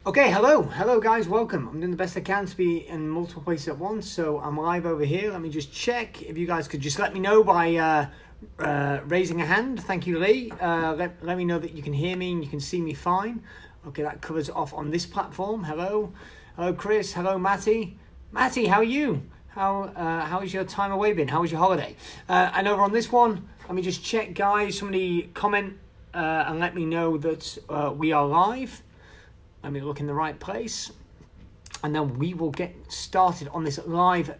Okay, hello guys, welcome. I'm doing the best I can to be in multiple places at once, so I'm live over here. Let me just check if you guys could just let me know by raising a hand. Thank you, Lee. Let me know that you can hear me and you can see me fine. Okay, that covers off on this platform. Hello, Chris. Hello, Matty. Matty, how are you? How is your time away been? How was your holiday? And over on this one, let me just check, guys. Somebody comment and let me know that we are live. Let me look in the right place, and then we will get started on this live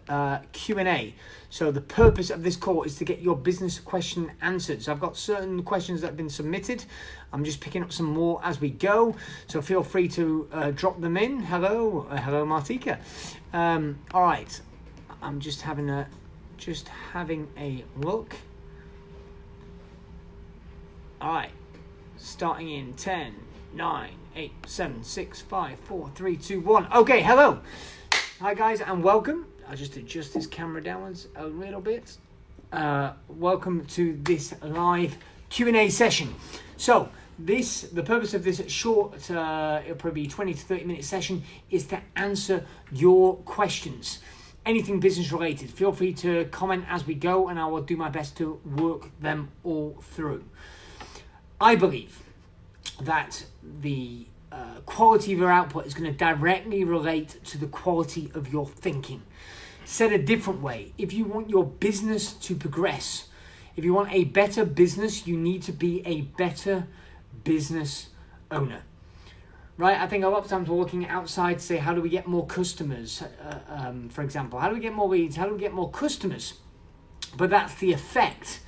Q&A. So the purpose of this call is to get your business question answered. So I've got certain questions that have been submitted. I'm just picking up some more as we go. So feel free to drop them in. Hello, Martika. All right, I'm just having a look. All right, starting in 10, 9, 8, 7, 6, 5, 4, 3, 2, 1. Okay, hello. Hi guys and welcome. I'll just adjust this camera downwards a little bit. Welcome to this live Q&A session. So the purpose of this short, it'll probably be 20 to 30 minute session, is to answer your questions. Anything business related. Feel free to comment as we go and I will do my best to work them all through. I believe that the quality of your output is going to directly relate to the quality of your thinking. Said a different way, if you want your business to progress, if you want a better business, you need to be a better business owner. Right? I think a lot of times we're looking outside to say, how do we get more customers? For example, how do we get more leads? How do we get more customers? But that's the effect.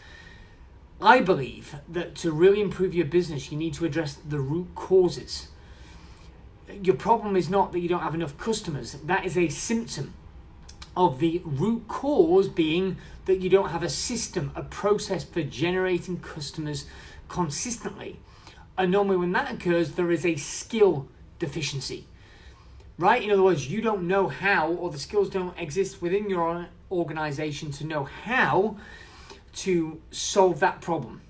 I believe that to really improve your business, you need to address the root causes. Your problem is not that you don't have enough customers. That is a symptom of the root cause being that you don't have a system, a process for generating customers consistently. And normally when that occurs, there is a skill deficiency, right? In other words, you don't know how, or the skills don't exist within your organization to know how to solve that problem.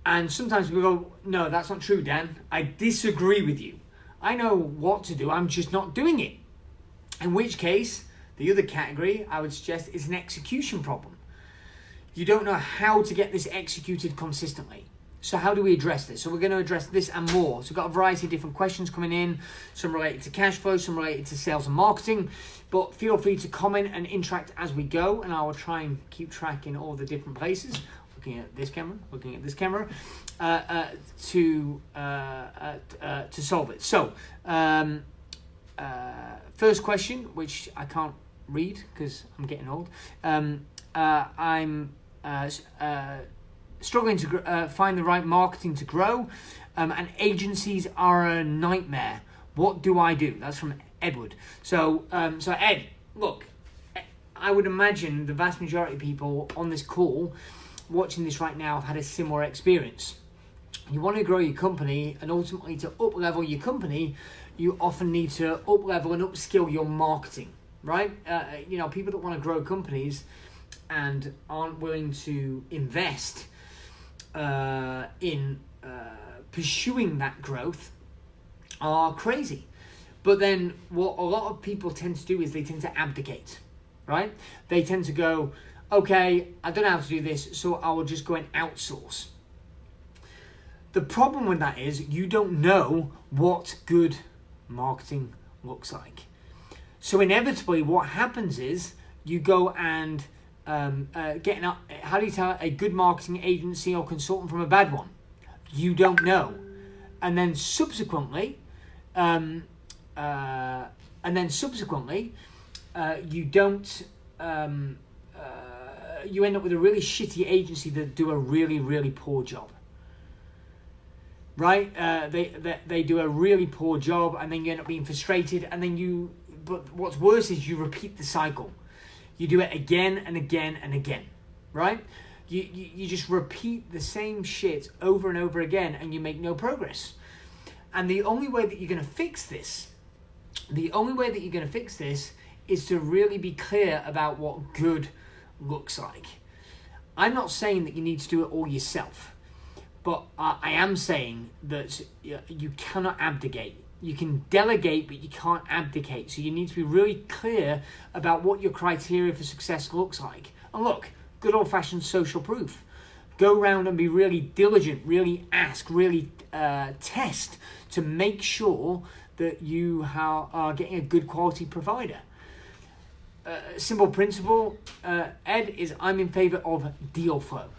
And sometimes we go, no, that's not true, Dan. I disagree with you. I know what to do, I'm just not doing it. In which case, the other category I would suggest is an execution problem. You don't know how to get this executed consistently. So how do we address this? So we're going to address this and more. So we've got a variety of different questions coming in, some related to cash flow, some related to sales and marketing, but feel free to comment and interact as we go, and I will try and keep track in all the different places, looking at this camera, to solve it. So first question, which I can't read because I'm getting old. I'm struggling to find the right marketing to grow, and agencies are a nightmare. What do I do? That's from Edward. So Ed, look, I would imagine the vast majority of people on this call watching this right now have had a similar experience. You want to grow your company, and ultimately to up-level your company, you often need to up-level and upskill your marketing, right? People that want to grow companies and aren't willing to invest in pursuing that growth are crazy. But then what a lot of people tend to do is they tend to abdicate, right? They tend to go, okay, I don't know how to do this, so I will just go and outsource. The problem with that is you don't know what good marketing looks like. So inevitably what happens is you go and how do you tell a good marketing agency or consultant from a bad one? You don't know. And then subsequently, you don't, you end up with a really shitty agency that do a really, really poor job. Right? They do a really poor job, and then you end up being frustrated, and then but what's worse is you repeat the cycle. You do it again and again and again, right? You just repeat the same shit over and over again, and you make no progress. And the only way that you're going to fix this, is to really be clear about what good looks like. I'm not saying that you need to do it all yourself, but I am saying that you cannot abdicate. You can delegate, but you can't abdicate. So you need to be really clear about what your criteria for success looks like. And look, good old-fashioned social proof. Go around and be really diligent, really ask, really test to make sure that you are getting a good quality provider. Simple principle, Ed, is I'm in favor of deal flow.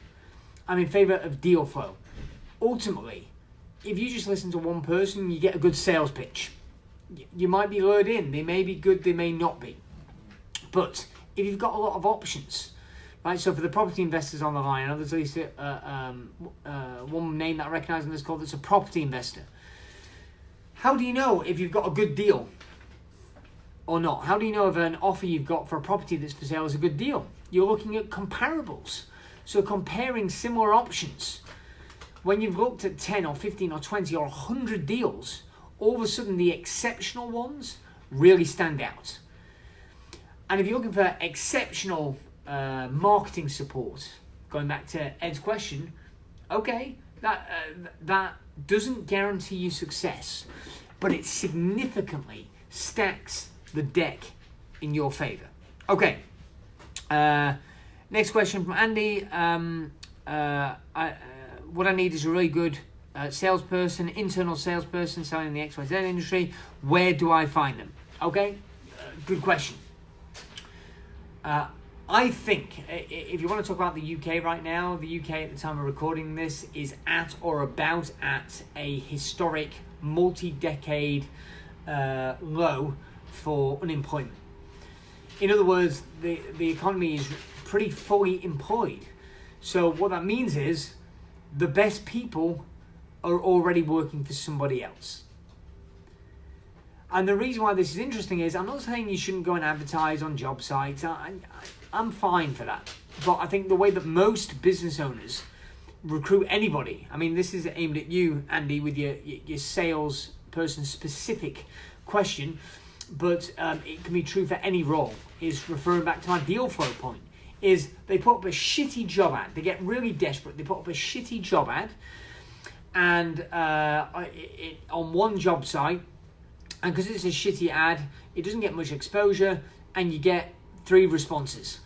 I'm in favor of deal flow. Ultimately, if you just listen to one person, you get a good sales pitch. You might be lured in. They may be good, they may not be. But if you've got a lot of options, right? So for the property investors on the line, I know there's at least one name that I recognise on this call that's a property investor. How do you know if you've got a good deal or not? How do you know if an offer you've got for a property that's for sale is a good deal? You're looking at comparables. So comparing similar options. When you've looked at 10 or 15 or 20 or 100 deals, all of a sudden the exceptional ones really stand out. And if you're looking for exceptional marketing support, going back to Ed's question, okay, that doesn't guarantee you success, but it significantly stacks the deck in your favor. Okay, next question from Andy. What I need is a really good salesperson, internal salesperson selling in the XYZ industry. Where do I find them? Okay, good question. I think if you want to talk about the UK right now, the UK at the time of recording this is at or about at a historic multi-decade low for unemployment. In other words, the economy is pretty fully employed. So what that means is the best people are already working for somebody else. And the reason why this is interesting is, I'm not saying you shouldn't go and advertise on job sites. I'm fine for that. But I think the way that most business owners recruit anybody, I mean, this is aimed at you, Andy, with your salesperson specific question, but it can be true for any role, is referring back to my deal flow point, is they put up a shitty job ad. They get really desperate. They put up a shitty job ad and on one job site, and because it's a shitty ad, it doesn't get much exposure, and you get 3 responses.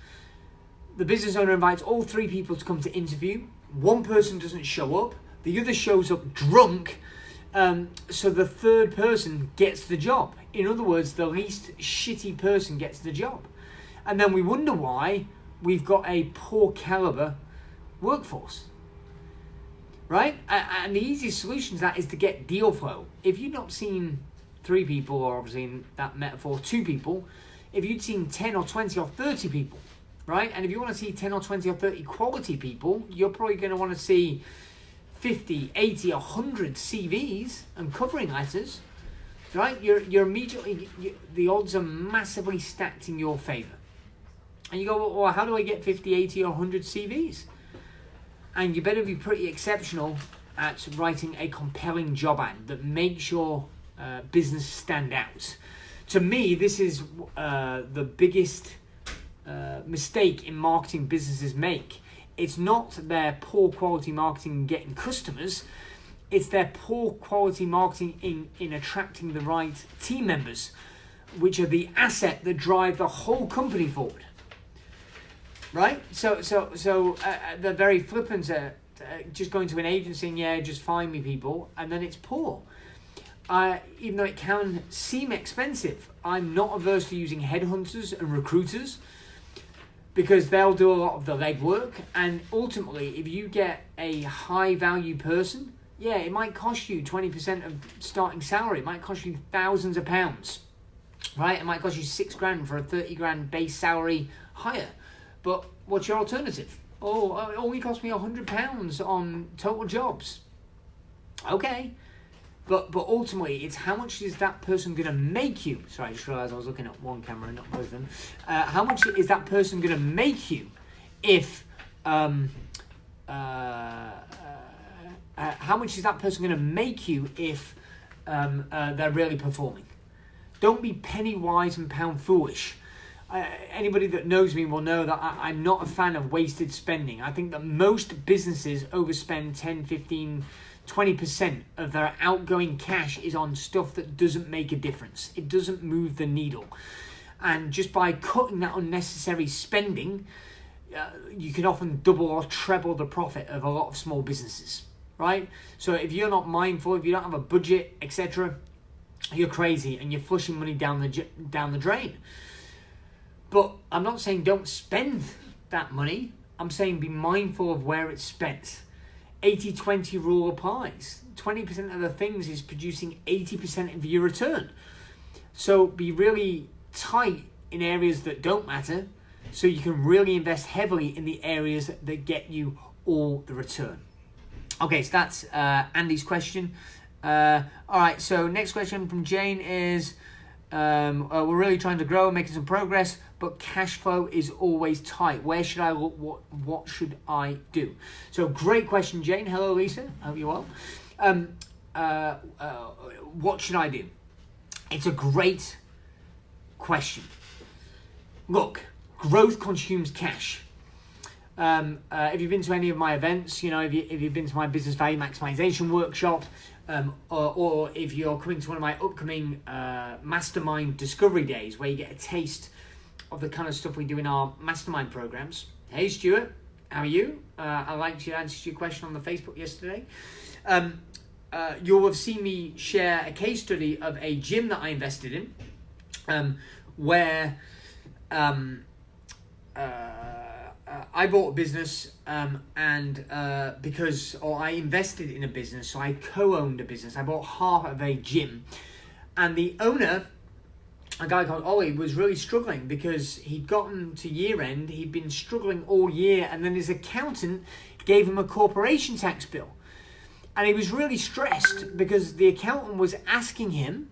The business owner invites all 3 people to come to interview. One person doesn't show up. The other shows up drunk. So the third person gets the job. In other words, the least shitty person gets the job. And then we wonder why we've got a poor caliber workforce. Right? And the easiest solution to that is to get deal flow. If you've not seen 3 people, or obviously in that metaphor, 2 people, if you'd seen 10 or 20 or 30 people, right? And if you want to see 10 or 20 or 30 quality people, you're probably going to want to see 50, 80, 100 CVs and covering letters, right? You're immediately, the odds are massively stacked in your favor. And you go, well, how do I get 50, 80 or 100 CVs? And you better be pretty exceptional at writing a compelling job ad that makes your business stand out. To me, this is the biggest mistake in marketing businesses make. It's not their poor quality marketing in getting customers. It's their poor quality marketing in attracting the right team members, which are the asset that drive the whole company forward. Right? So they're very flippant at just going to an agency and, yeah, just find me people, and then it's poor. Even though it can seem expensive, I'm not averse to using headhunters and recruiters, because they'll do a lot of the legwork, and ultimately, if you get a high value person, yeah, it might cost you 20% of starting salary. It might cost you thousands of pounds, right? It might cost you $6,000 for a 30 grand base salary hire. But what's your alternative? Oh, it only cost me £100 on total jobs. Okay. But ultimately, it's how much is that person going to make you? Sorry, I just realised I was looking at one camera and not both of them. How much is that person going to make you if... how much is that person going to make you if they're really performing? Don't be penny wise and pound foolish. Anybody that knows me will know that I'm not a fan of wasted spending. I think that most businesses overspend 10, 15, 20% of their outgoing cash is on stuff that doesn't make a difference. It doesn't move the needle. And just by cutting that unnecessary spending, you can often double or treble the profit of a lot of small businesses, right? So if you're not mindful, if you don't have a budget, etc., you're crazy and you're flushing money down the drain. But I'm not saying don't spend that money. I'm saying be mindful of where it's spent. 80-20 rule applies. 20% of the things is producing 80% of your return. So be really tight in areas that don't matter, so you can really invest heavily in the areas that get you all the return. Okay, so that's Andy's question. All right, so next question from Jane is, we're really trying to grow and making some progress, but cash flow is always tight. Where should I look? What should I do? So great question, Jane. Hello, Lisa. Hope you're well. What should I do? It's a great question. Look, growth consumes cash. If you've been to any of my events, if you've been to my business value maximization workshop, or if you're coming to one of my upcoming mastermind discovery days where you get a taste of the kind of stuff we do in our mastermind programs. Hey Stuart, how are you? I liked your answer to your question on the Facebook yesterday. You'll have seen me share a case study of a gym that I invested in, where I bought a business I invested in a business, so I co-owned a business. I bought half of a gym, and the owner, a guy called Ollie, was really struggling because he'd gotten to year end, he'd been struggling all year, and then his accountant gave him a corporation tax bill. And he was really stressed because the accountant was asking him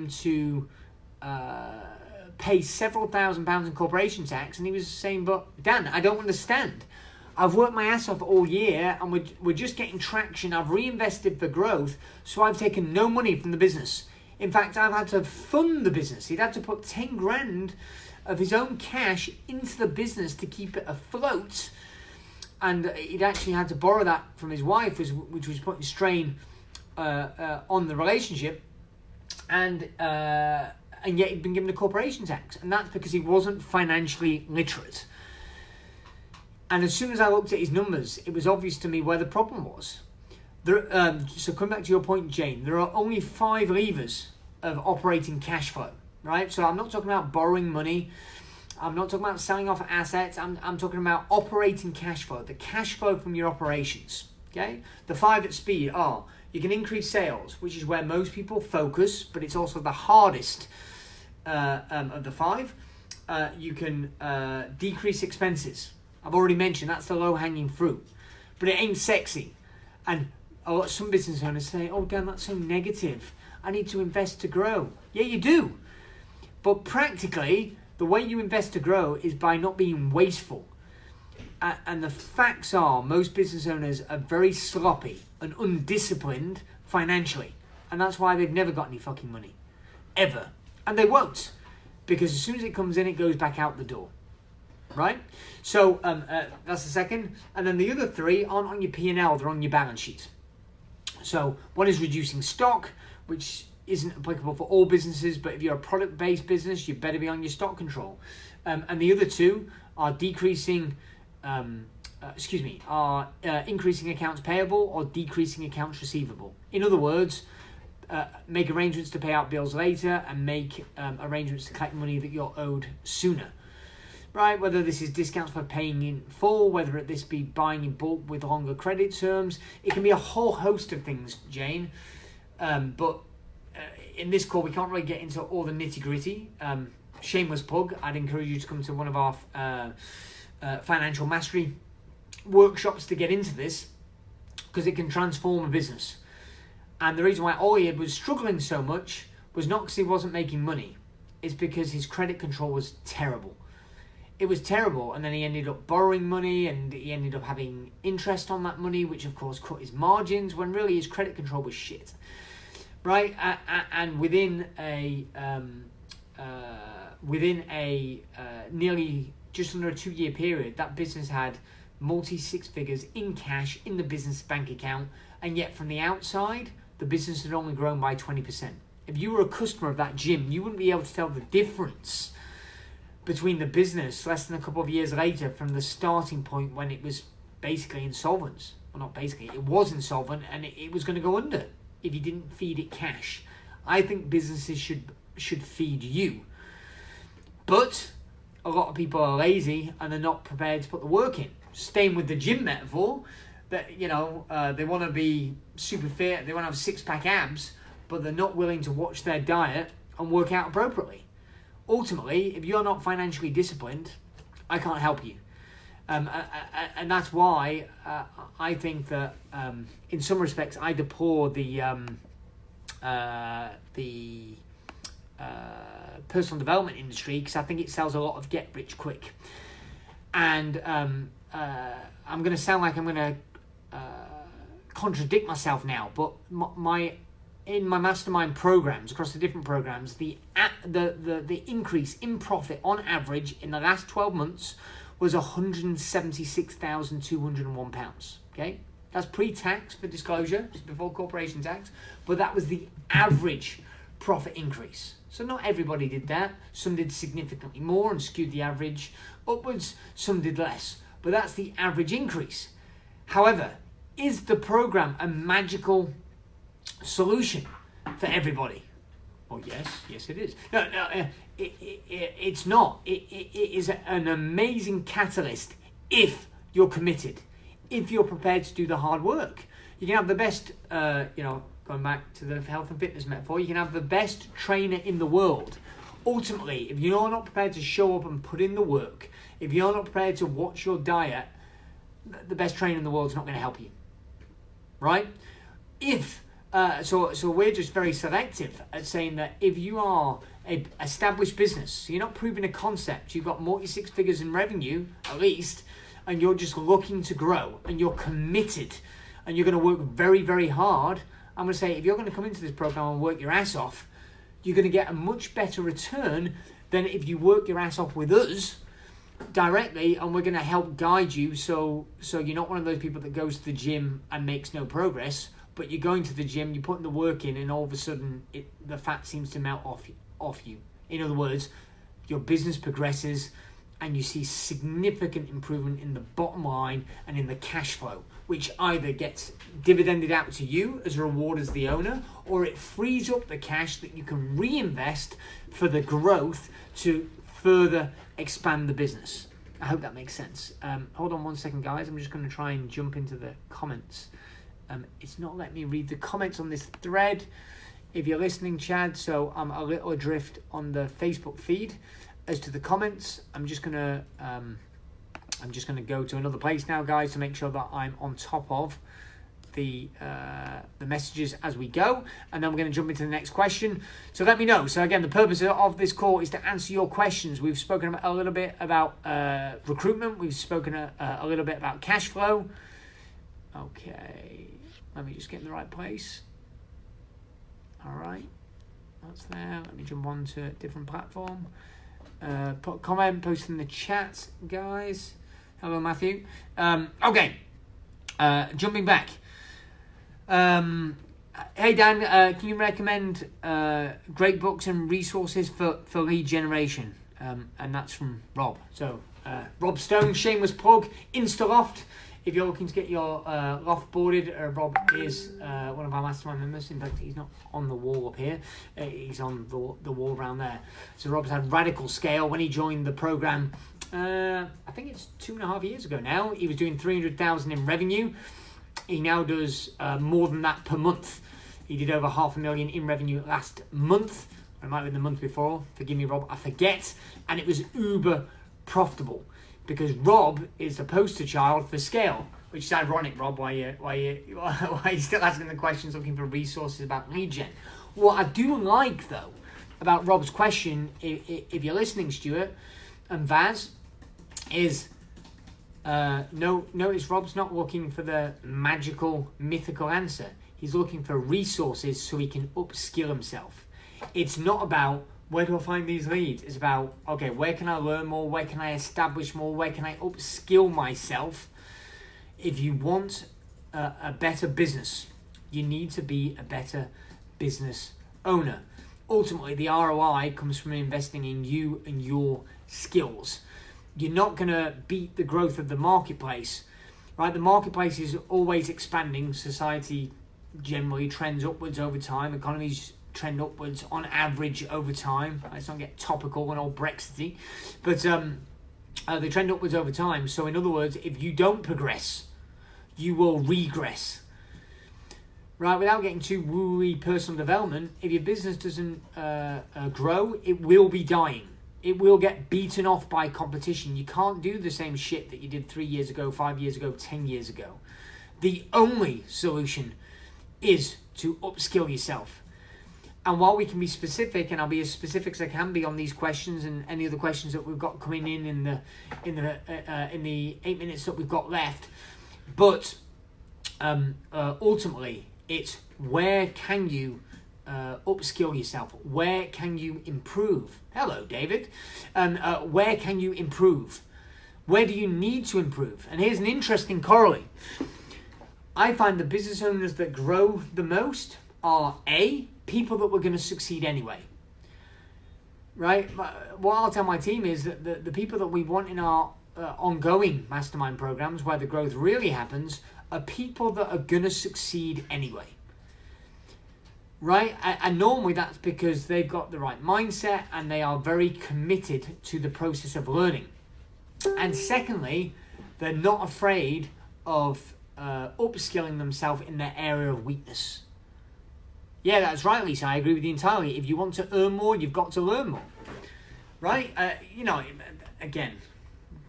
to pay several £1,000s in corporation tax, and he was saying, but Dan, I don't understand. I've worked my ass off all year and we're just getting traction. I've reinvested for growth, so I've taken no money from the business. In fact, I've had to fund the business. He'd had to put 10 grand of his own cash into the business to keep it afloat, and he'd actually had to borrow that from his wife, which was putting strain on the relationship, and yet he'd been given a corporation tax, and that's because he wasn't financially literate. And as soon as I looked at his numbers, it was obvious to me where the problem was. So coming back to your point, Jane, there are only 5 levers of operating cash flow, right? So I'm not talking about borrowing money. I'm not talking about selling off assets. I'm talking about operating cash flow, the cash flow from your operations, okay? The 5 at speed are, you can increase sales, which is where most people focus, but it's also the hardest of the 5. You can decrease expenses. I've already mentioned that's the low-hanging fruit, but it ain't sexy. And some business owners say, oh, Dan, that's so negative. I need to invest to grow. Yeah, you do. But practically, the way you invest to grow is by not being wasteful. And the facts are, most business owners are very sloppy and undisciplined financially. And that's why they've never got any fucking money. Ever. And they won't. Because as soon as it comes in, it goes back out the door. Right? So that's the second. And then the other 3 aren't on your P&L, they're on your balance sheet. So one is reducing stock, which isn't applicable for all businesses, but if you're a product-based business, you better be on your stock control. And the other 2 are increasing accounts payable or decreasing accounts receivable. In other words, make arrangements to pay out bills later and make arrangements to collect money that you're owed sooner. Right, whether this is discounts for paying in full, whether this be buying in bulk with longer credit terms, it can be a whole host of things, Jane. But in this call, we can't really get into all the nitty gritty. Shameless plug, I'd encourage you to come to one of our financial mastery workshops to get into this, because it can transform a business. And the reason why Ollie was struggling so much was not because he wasn't making money, it's because his credit control was terrible. It was terrible, and then he ended up borrowing money, and he ended up having interest on that money, which of course cut his margins, when really his credit control was shit, right? And within a nearly just under a 2-year period, that business had multi-six figures in cash in the business bank account, and yet from the outside, the business had only grown by 20%. If you were a customer of that gym, you wouldn't be able to tell the difference between the business less than a couple of years later from the starting point when it was basically insolvent. Well, not basically, it was insolvent, and it was going to go under if you didn't feed it cash. I think businesses should feed you. But a lot of people are lazy and they're not prepared to put the work in. Staying with the gym metaphor, that they want to be super fit, they want to have six-pack abs, but they're not willing to watch their diet and work out appropriately. Ultimately, if you're not financially disciplined, I can't help you. And that's why I think that in some respects I deplore the personal development industry, because I think it sells a lot of get rich quick. And I'm going to sound like I'm going to contradict myself now, but in my mastermind programs, across the different programs, the increase in profit on average in the last 12 months was £176,201. Okay, that's pre-tax for disclosure, just before corporation tax, but that was the average profit increase. So not everybody did that. Some did significantly more and skewed the average upwards. Some did less, but that's the average increase. However, is the program a magical solution for everybody? Well, yes, it is. No, it's not. It is an amazing catalyst if you're committed, if you're prepared to do the hard work. You can have the best, going back to the health and fitness metaphor, you can have the best trainer in the world. Ultimately, if you're not prepared to show up and put in the work, if you're not prepared to watch your diet, the best trainer in the world is not going to help you. Right? So we're just very selective at saying that if you are an established business, so you're not proving a concept, you've got multi-six figures in revenue at least, and you're just looking to grow, and you're committed, and you're going to work very, very hard, I'm going to say if you're going to come into this program and work your ass off, you're going to get a much better return than if you work your ass off with us directly, and we're going to help guide you so you're not one of those people that goes to the gym and makes no progress, but you're going to the gym, you're putting the work in, and all of a sudden the fat seems to melt off you. In other words, your business progresses and you see significant improvement in the bottom line and in the cash flow, which either gets dividended out to you as a reward as the owner, or it frees up the cash that you can reinvest for the growth to further expand the business. I hope that makes sense. Hold on one second, guys. I'm just going to try and jump into the comments. It's not letting me read the comments on this thread if you're listening, Chad, so I'm a little adrift on the Facebook feed. As to the comments, I'm just gonna go to another place now, guys, to make sure that I'm on top of the messages as we go, and then we're going to jump into the next question. So let me know. So again, the purpose of this call is to answer your questions. We've spoken a little bit about recruitment. We've spoken a little bit about cash flow. Okay, let me just get in the right place. All right, that's there. Let me jump on to a different platform. Put a comment, post in the chat, guys. Hello, Matthew. Okay, jumping back. Hey, Dan, can you recommend great books and resources for lead generation? And that's from Rob. So, Rob Stone, shameless plug, InstaLoft. If you're looking to get your loft boarded, Rob is one of our mastermind members. In fact, he's not on the wall up here. He's on the wall around there. So Rob's had radical scale. When he joined the program, I think it's 2.5 years ago now, he was doing 300,000 in revenue. He now does more than that per month. He did over 500,000 in revenue last month. Or it might have been the month before. Forgive me, Rob, I forget. And it was uber profitable, because Rob is the poster child for scale, which is ironic, Rob, why you still asking the questions, looking for resources about lead gen. What I do like, though, about Rob's question, if you're listening, Stuart and Vaz, is notice Rob's not looking for the magical, mythical answer. He's looking for resources so he can upskill himself. It's not about, where do I find these leads? It's about, okay, where can I learn more? Where can I establish more? Where can I upskill myself if you want a better business, you need to be a better business owner. Ultimately, the ROI comes from investing in you and your skills. You're not going to beat the growth of the marketplace, right? The marketplace is always expanding. Society generally trends upwards over time. Economies trend upwards on average over time. Let's not get topical and all Brexity, but they trend upwards over time. So in other words, if you don't progress, you will regress. Right, without getting too woo-y personal development, if your business doesn't grow, it will be dying. It will get beaten off by competition. You can't do the same shit that you did 3 years ago, 5 years ago, 10 years ago. The only solution is to upskill yourself. And while we can be specific, and I'll be as specific as I can be on these questions and any other questions that we've got coming in the 8 minutes that we've got left, but ultimately, it's where can you upskill yourself? Where can you improve? Hello, David. Where can you improve? Where do you need to improve? And here's an interesting corollary. I find the business owners that grow the most are A, people that were going to succeed anyway. Right? What I'll tell my team is that the people that we want in our ongoing mastermind programs, where the growth really happens, are people that are going to succeed anyway. Right? And normally that's because they've got the right mindset and they are very committed to the process of learning. And secondly, they're not afraid of upskilling themselves in their area of weakness. Yeah, that's right, Lisa. I agree with you entirely. If you want to earn more, you've got to learn more. Right? Again,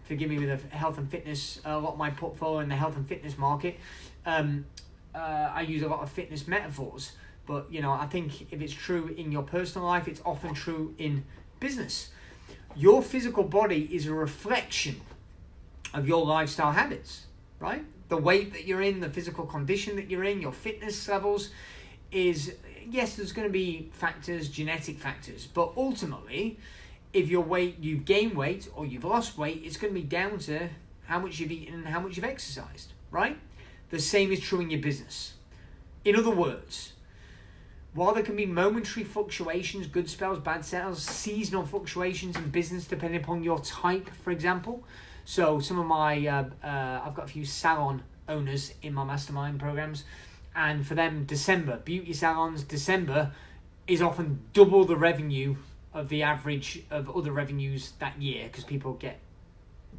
forgive me with the health and fitness, a lot of my portfolio in the health and fitness market, I use a lot of fitness metaphors, but I think if it's true in your personal life, it's often true in business. Your physical body is a reflection of your lifestyle habits, right? The weight that you're in, the physical condition that you're in, your fitness levels is, yes, there's going to be factors, genetic factors, but ultimately, if you've gained weight or you've lost weight, it's going to be down to how much you've eaten and how much you've exercised, right? The same is true in your business. In other words, while there can be momentary fluctuations, good spells, bad spells, seasonal fluctuations in business depending upon your type, for example. So some of my, I've got a few salon owners in my mastermind programs, and for them, beauty salons, December is often double the revenue of the average of other revenues that year, because people get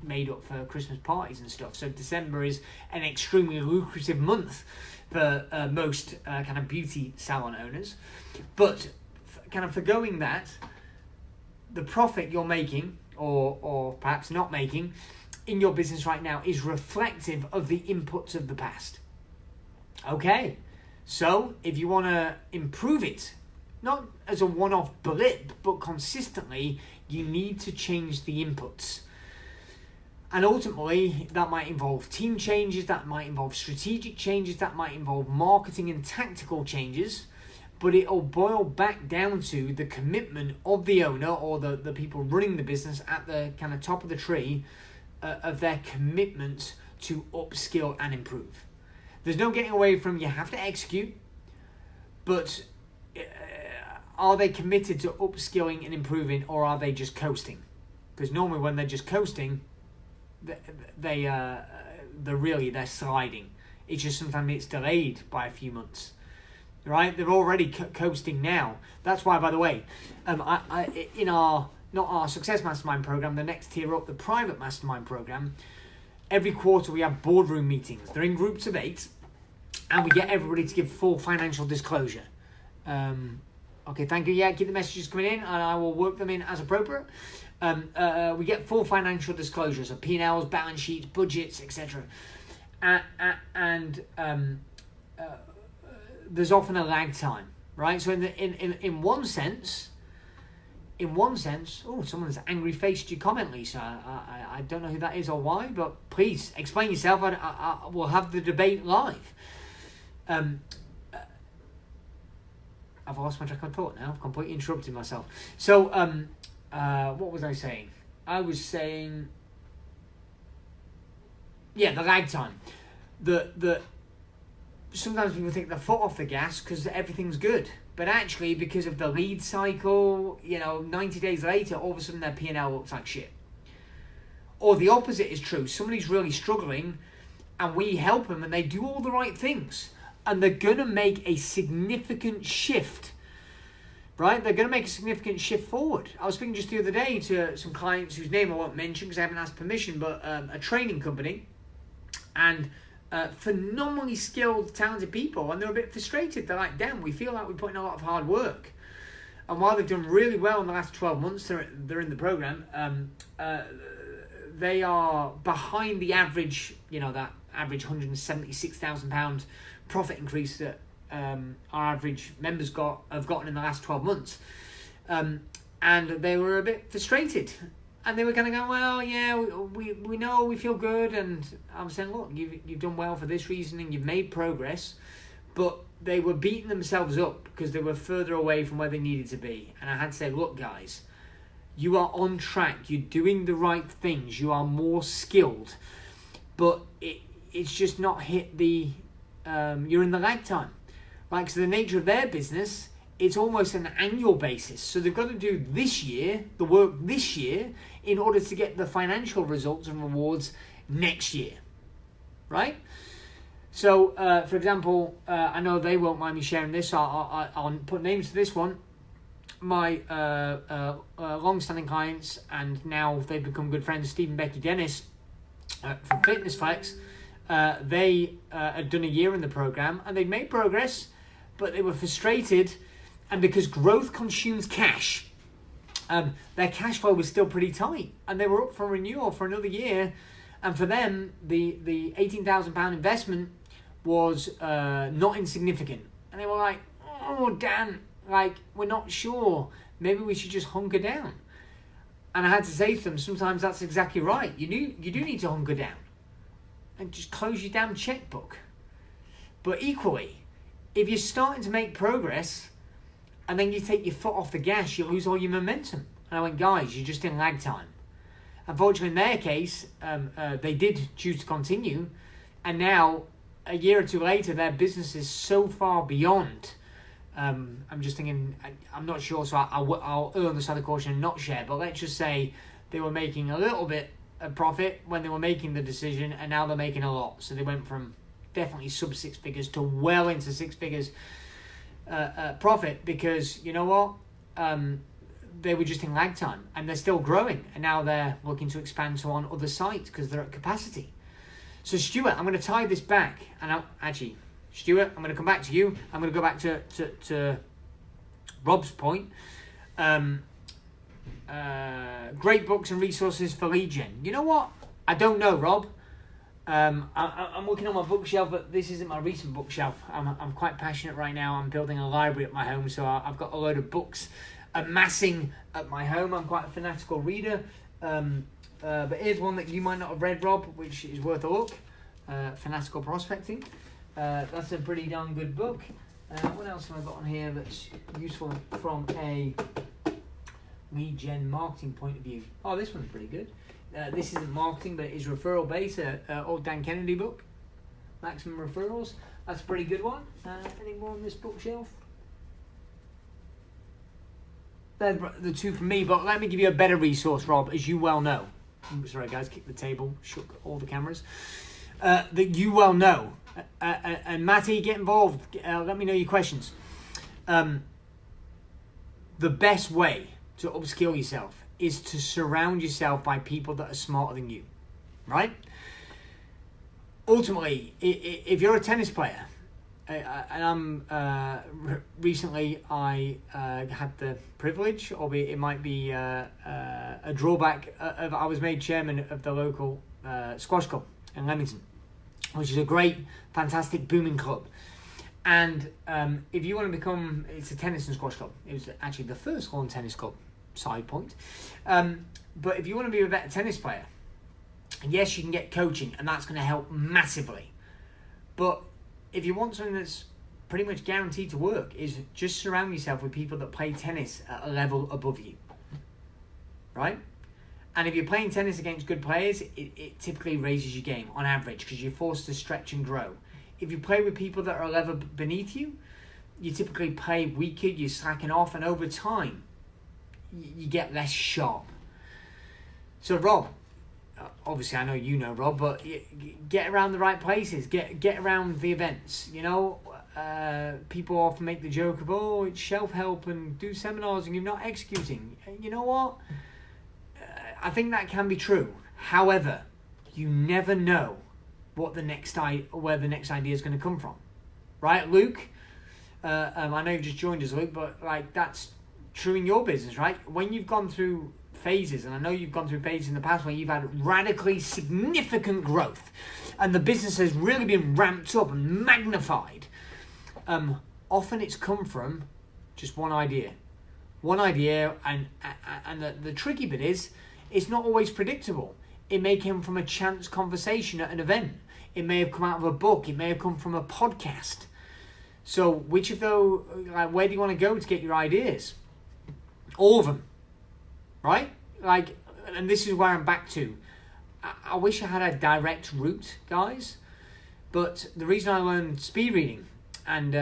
made up for Christmas parties and stuff. So December is an extremely lucrative month for most kind of beauty salon owners. But kind of forgoing that, the profit you're making, or perhaps not making, in your business right now is reflective of the inputs of the past. Okay, so if you want to improve it, not as a one-off blip, but consistently, you need to change the inputs. And ultimately, that might involve team changes, that might involve strategic changes, that might involve marketing and tactical changes, but it'll boil back down to the commitment of the owner or the people running the business at the kind of top of the tree of their commitment to upskill and improve. There's no getting away from, you have to execute, but are they committed to upskilling and improving, or are they just coasting? Because normally when they're just coasting, they're sliding. It's just sometimes it's delayed by a few months, right? They're already coasting now. That's why, by the way, in our not our Success Mastermind program, the next tier up, the private mastermind program, every quarter we have boardroom meetings. They're in groups of 8, and we get everybody to give full financial disclosure. Okay, thank you. Yeah, keep the messages coming in, and I will work them in as appropriate. We get full financial disclosures of P&Ls, balance sheets, budgets, etc. And there's often a lag time, right? So in one sense, oh, someone's angry faced your comment, Lisa. I don't know who that is or why, but please explain yourself. We'll have the debate live. I've lost my track of thought now. I've completely interrupted myself. So, what was I saying? I was saying, yeah, the lag time. that sometimes people take their foot off the gas because everything's good. But actually, because of the lead cycle, 90 days later, all of a sudden their P&L looks like shit. Or the opposite is true. Somebody's really struggling and we help them and they do all the right things. And they're going to make a significant shift, right? They're going to make a significant shift forward. I was speaking just the other day to some clients whose name I won't mention because I haven't asked permission, but a training company. And phenomenally skilled, talented people, and they're a bit frustrated. They're like, damn, we feel like we're putting a lot of hard work. And while they've done really well in the last 12 months, they're in the program, they are behind the average, that average £176,000 profit increase that our average members have gotten in the last 12 months. And they were a bit frustrated. And they were kind of going, well, yeah, we know, we feel good. And I'm saying, look, you've done well for this reason and you've made progress. But they were beating themselves up because they were further away from where they needed to be. And I had to say, look, guys, you are on track. You're doing the right things. You are more skilled. But it's just not hit the... you're in the lag time. Right? Because the nature of their business... it's almost an annual basis. So they've got to do this year, the work this year, in order to get the financial results and rewards next year. Right? So, for example, I know they won't mind me sharing this. I'll put names to this one. My long-standing clients, and now they've become good friends, Steve and Becky Dennis from Fitness Flex, they had done a year in the program, and they made progress, but they were frustrated. And because growth consumes cash, their cash flow was still pretty tight. And they were up for renewal for another year. And for them, the £18,000 investment was not insignificant. And they were like, oh, Dan, we're not sure. Maybe we should just hunker down. And I had to say to them, sometimes that's exactly right. You do need to hunker down. And just close your damn checkbook. But equally, if you're starting to make progress... and then you take your foot off the gas, you lose all your momentum. And I went, guys, you're just in lag time. Unfortunately, in their case, they did choose to continue. And now, a year or two later, their business is so far beyond. I'm just thinking, I'm not sure, so I'll err on the side of caution and not share. But let's just say they were making a little bit of profit when they were making the decision, and now they're making a lot. So they went from definitely sub 6 figures to well into 6 figures. Profit, because you know what, they were just in lag time and they're still growing, and now they're looking to expand to on other sites because they're at capacity. So Stuart, I'm going to tie this back, and Stuart, I'm going to come back to you. I'm going to go back to Rob's point. Great books and resources for lead gen. You know what, I don't know, Rob. I'm looking on my bookshelf, but this isn't my recent bookshelf. I'm quite passionate right now. I'm building a library at my home, so I've got a load of books amassing at my home. I'm quite a fanatical reader. But here's one that you might not have read, Rob, which is worth a look. Fanatical Prospecting. That's a pretty darn good book. What else have I got on here that's useful from a lead gen marketing point of view? Oh, this one's pretty good. This isn't marketing, but it is referral based. Old Dan Kennedy book, Maximum Referrals. That's a pretty good one. Any more on this bookshelf? They're the two from me, but let me give you a better resource, Rob, as you well know. Sorry, guys, kicked the table, shook all the cameras. That you well know. And Matty, get involved. Let me know your questions. The best way to upskill yourself is to surround yourself by people that are smarter than you, right? Ultimately, if you're a tennis player, and recently I had the privilege, albeit it might be a drawback, of I was made chairman of the local squash club in Leamington, which is a great, fantastic, booming club. And if you want to become, it's a tennis and squash club. It was actually the first lawn tennis club. Side point. But if you want to be a better tennis player, yes, you can get coaching, and that's going to help massively. But if you want something that's pretty much guaranteed to work, is just surround yourself with people that play tennis at a level above you, right? And if you're playing tennis against good players, it typically raises your game on average because you're forced to stretch and grow. If you play with people that are a level beneath you, you typically play weaker, you're slacking off, and over time, you get less sharp. So Rob, obviously I know you know Rob, but get around the right places, get around the events. You know, people often make the joke of, oh, it's self-help and do seminars and you're not executing. You know what? I think that can be true. However, you never know what where the next idea is going to come from, right, Luke? I know you've just joined us, Luke, but like that's true in your business, right? When you've gone through phases, and I know you've gone through phases in the past where you've had radically significant growth, and the business has really been ramped up and magnified. Often it's come from just one idea, and the tricky bit is, it's not always predictable. It may come from a chance conversation at an event. It may have come out of a book. It may have come from a podcast. So which of those, like, where do you want to go to get your ideas? All of them, right? Like, and this is where I'm back to. I wish I had a direct route, guys. But the reason I learned speed reading, and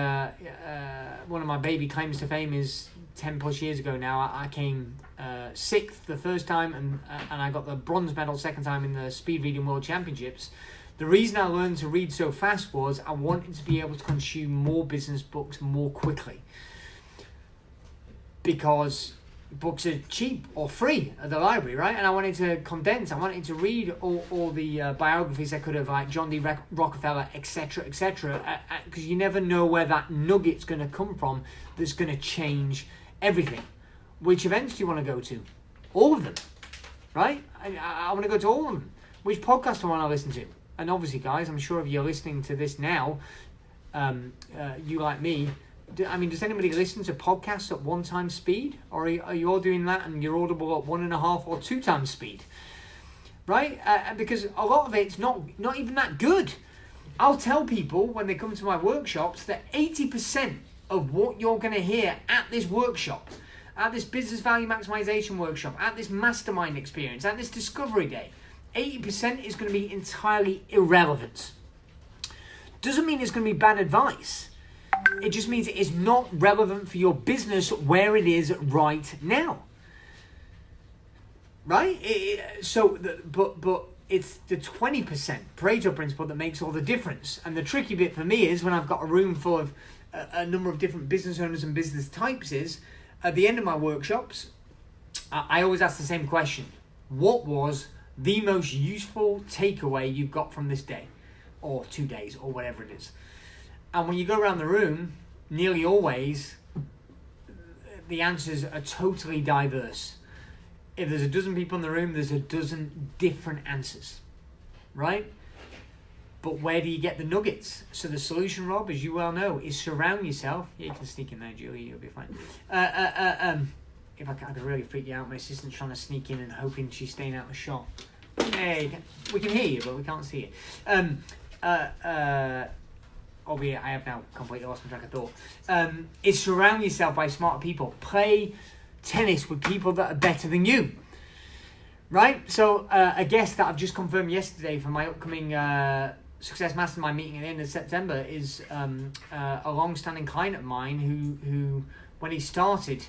one of my baby claims to fame is 10 plus years ago now, I came 6th the first time, and I got the bronze medal second time in the speed reading world championships. The reason I learned to read so fast was I wanted to be able to consume more business books more quickly, because books are cheap or free at the library, right? And I wanted to condense. I wanted to read all the biographies I could have, like John D. Rockefeller, etc., etc., because you never know where that nugget's going to come from that's going to change everything. Which events do you want to go to? All of them, right? I want to go to all of them. Which podcast do I want to listen to? And obviously, guys, I'm sure if you're listening to this now, you like me, does anybody listen to podcasts at 1 time speed? Or are you all doing that and you're audible at 1.5 or 2 times speed? Right? Because a lot of it's not even that good. I'll tell people when they come to my workshops that 80% of what you're going to hear at this workshop, at this business value maximization workshop, at this mastermind experience, at this discovery day, 80% is going to be entirely irrelevant. Doesn't mean it's going to be bad advice. It just means it is not relevant for your business where it is right now. Right? But it's the 20% Pareto principle that makes all the difference. And the tricky bit for me is when I've got a room full of a number of different business owners and business types is, at the end of my workshops, I always ask the same question. What was the most useful takeaway you've got from this day? Or 2 days, or whatever it is. And when you go around the room, nearly always, the answers are totally diverse. If there's a dozen people in the room, there's a dozen different answers, right? But where do you get the nuggets? So the solution, Rob, as you well know, is surround yourself. Yeah, you can sneak in there, Julie, you'll be fine. If I could really freak you out, my assistant's trying to sneak in and hoping she's staying out of shot. Hey, we can hear you, but we can't see you. Albeit I have now completely lost my track of thought. Is surround yourself by smart people. Play tennis with people that are better than you. Right? So a guest that I've just confirmed yesterday for my upcoming Success Mastermind meeting at the end of September is a long-standing client of mine who when he started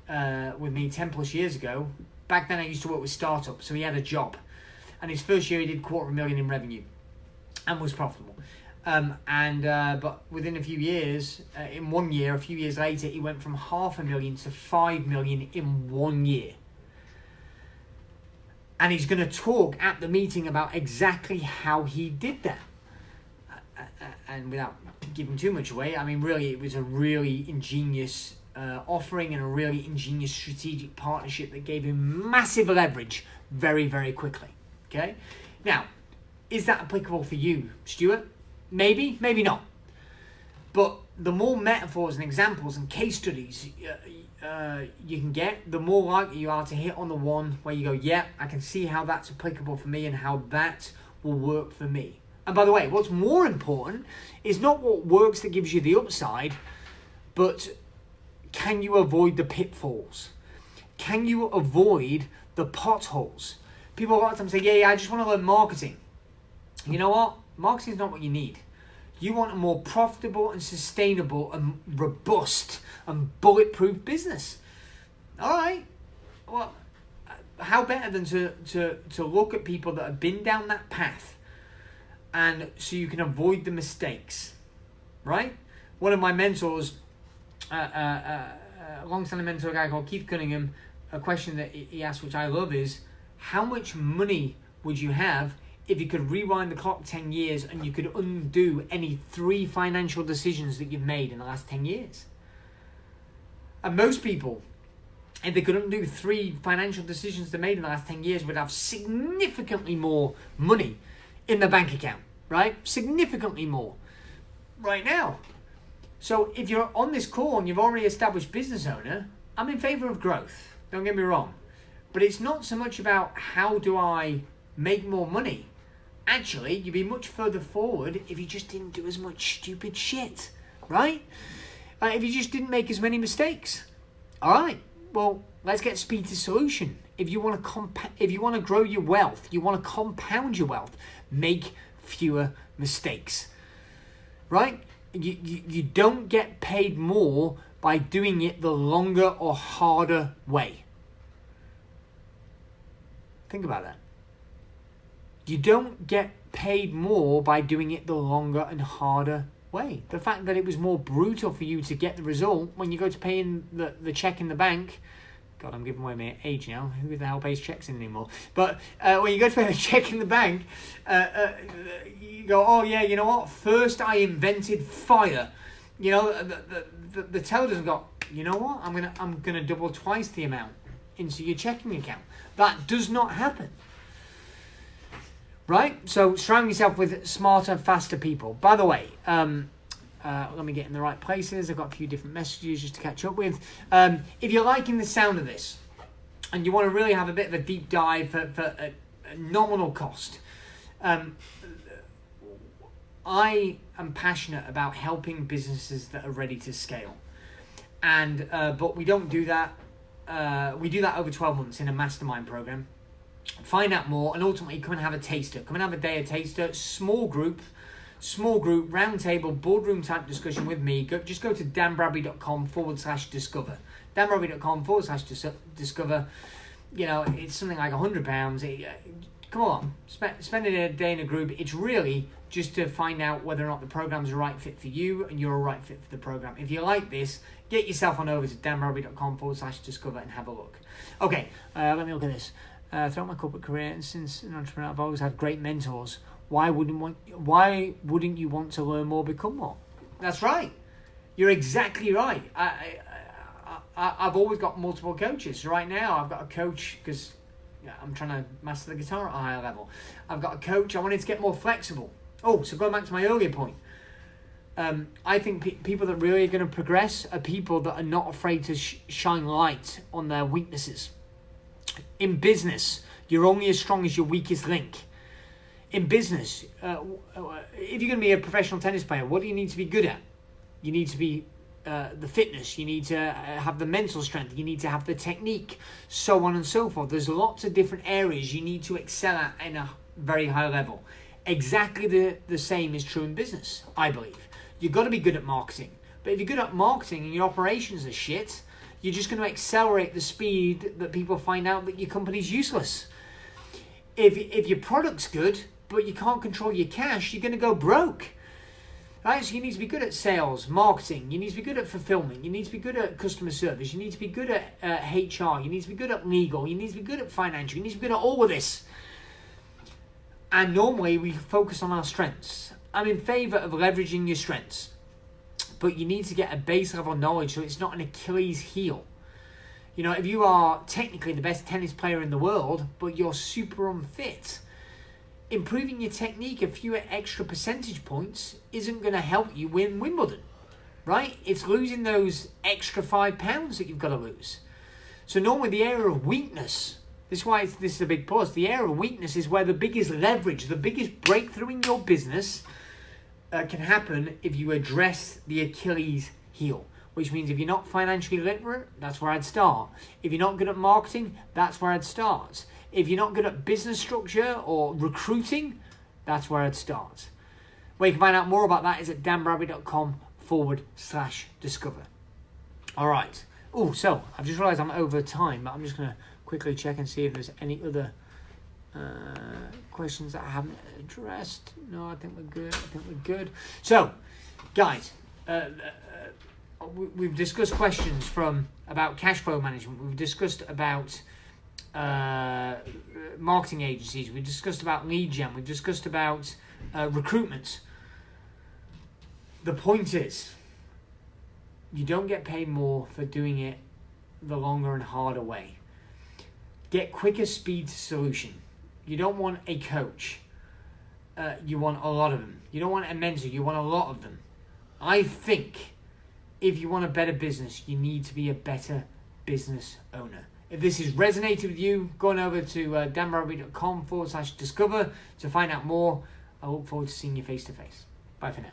with me 10 plus years ago, back then I used to work with startups, so he had a job. And his first year he did $250,000 in revenue and was profitable. But within a few years, in 1 year, a few years later, he went from $500,000 to $5 million in 1 year. And he's going to talk at the meeting about exactly how he did that. And without giving too much away, really, it was a really ingenious offering and a really ingenious strategic partnership that gave him massive leverage very, very quickly. Okay? Now, is that applicable for you, Stuart? Maybe, maybe not. But the more metaphors and examples and case studies you can get, the more likely you are to hit on the one where you go, yeah, I can see how that's applicable for me and how that will work for me. And by the way, what's more important is not what works that gives you the upside, but can you avoid the pitfalls? Can you avoid the potholes. People a lot of times say, yeah, I just want to learn marketing. You know what? Marketing is not what you need. You want a more profitable and sustainable and robust and bulletproof business. All right. Well, how better than to look at people that have been down that path, and so you can avoid the mistakes, right? One of my mentors, a long-standing mentor, a guy called Keith Cunningham, a question that he asked, which I love, is how much money would you have if you could rewind the clock 10 years and you could undo any 3 financial decisions that you've made in the last 10 years? And most people, if they could undo 3 financial decisions they made in the last 10 years, would have significantly more money in the bank account, right? Significantly more right now. So if you're on this call and you've already established business owner, I'm in favor of growth. Don't get me wrong. But it's not so much about how do I make more money. Actually, you'd be much further forward if you just didn't do as much stupid shit, right? If you just didn't make as many mistakes. All right. Well, let's get speed to solution. If you want to grow your wealth, you want to compound your wealth, make fewer mistakes, right? You don't get paid more by doing it the longer or harder way. Think about that. You don't get paid more by doing it the longer and harder way. The fact that it was more brutal for you to get the result when you go to pay in the check in the bank. God, I'm giving away my age now. Who the hell pays checks in anymore? But when you go to pay the check in the bank, you go, oh yeah, you know what? First I invented fire. You know, the teller doesn't go, you know what? I'm gonna double twice the amount into your checking account. That does not happen. Right? So surround yourself with smarter, faster people. By the way, let me get in the right places. I've got a few different messages just to catch up with. If you're liking the sound of this and you want to really have a bit of a deep dive for a nominal cost, I am passionate about helping businesses that are ready to scale. And but we don't do that. We do that over 12 months in a mastermind program. Find out more and ultimately come and have a taster. Come and have a day of taster. Small group, round table, boardroom type discussion with me. Just go to danbradbury.com/discover. danbradbury.com/discover. You know, it's something like £100. Come on, spend a day in a group. It's really just to find out whether or not the program's a right fit for you and you're a right fit for the program. If you like this, get yourself on over to danbradbury.com/discover and have a look. Okay, let me look at this. Throughout my corporate career and since an entrepreneur, I've always had great mentors. Why wouldn't you want to learn more, become more? That's right. You're exactly right. I've always got multiple coaches. Right now, I've got a coach because I'm trying to master the guitar at a higher level. I've got a coach. I wanted to get more flexible. Oh, so going back to my earlier point. I think people that really are going to progress are people that are not afraid to shine light on their weaknesses. In business, you're only as strong as your weakest link. In business, if you're going to be a professional tennis player, what do you need to be good at? You need to be the fitness. You need to have the mental strength. You need to have the technique, so on and so forth. There's lots of different areas you need to excel at in a very high level. Exactly the same is true in business, I believe. You've got to be good at marketing. But if you're good at marketing and your operations are shit, you're just going to accelerate the speed that people find out that your company's useless. If your product's good, but you can't control your cash, you're going to go broke. Right? So you need to be good at sales, marketing. You need to be good at fulfillment. You need to be good at customer service. You need to be good at HR. You need to be good at legal. You need to be good at financial. You need to be good at all of this. And normally we focus on our strengths. I'm in favor of leveraging your strengths. But you need to get a base level knowledge so it's not an Achilles heel. You know, if you are technically the best tennis player in the world, but you're super unfit, improving your technique a few extra percentage points isn't going to help you win Wimbledon, right? It's losing those extra 5 pounds that you've got to lose. So normally the area of weakness, this is why this is a big plus, the area of weakness is where the biggest leverage, the biggest breakthrough in your business can happen if you address the Achilles heel. which means if you're not financially literate, that's where I'd start. If you're not good at marketing, that's where I'd start. If you're not good at business structure or recruiting, that's where I'd start. Where you can find out more about that is at danbradbury.com/discover. All right. Oh, so I've just realised I'm over time, but I'm just going to quickly check and see if there's any other questions that I haven't addressed. No, I think we're good. So, guys, we've discussed questions about cash flow management. We've discussed about marketing agencies. We've discussed about lead gen. We've discussed about recruitment. The point is, you don't get paid more for doing it the longer and harder way. Get quicker speed to solution. You don't want a coach. You want a lot of them. You don't want a mentor. You want a lot of them. I think if you want a better business, you need to be a better business owner. If this has resonated with you, go on over to danbradbury.com/discover to find out more. I look forward to seeing you face to face. Bye for now.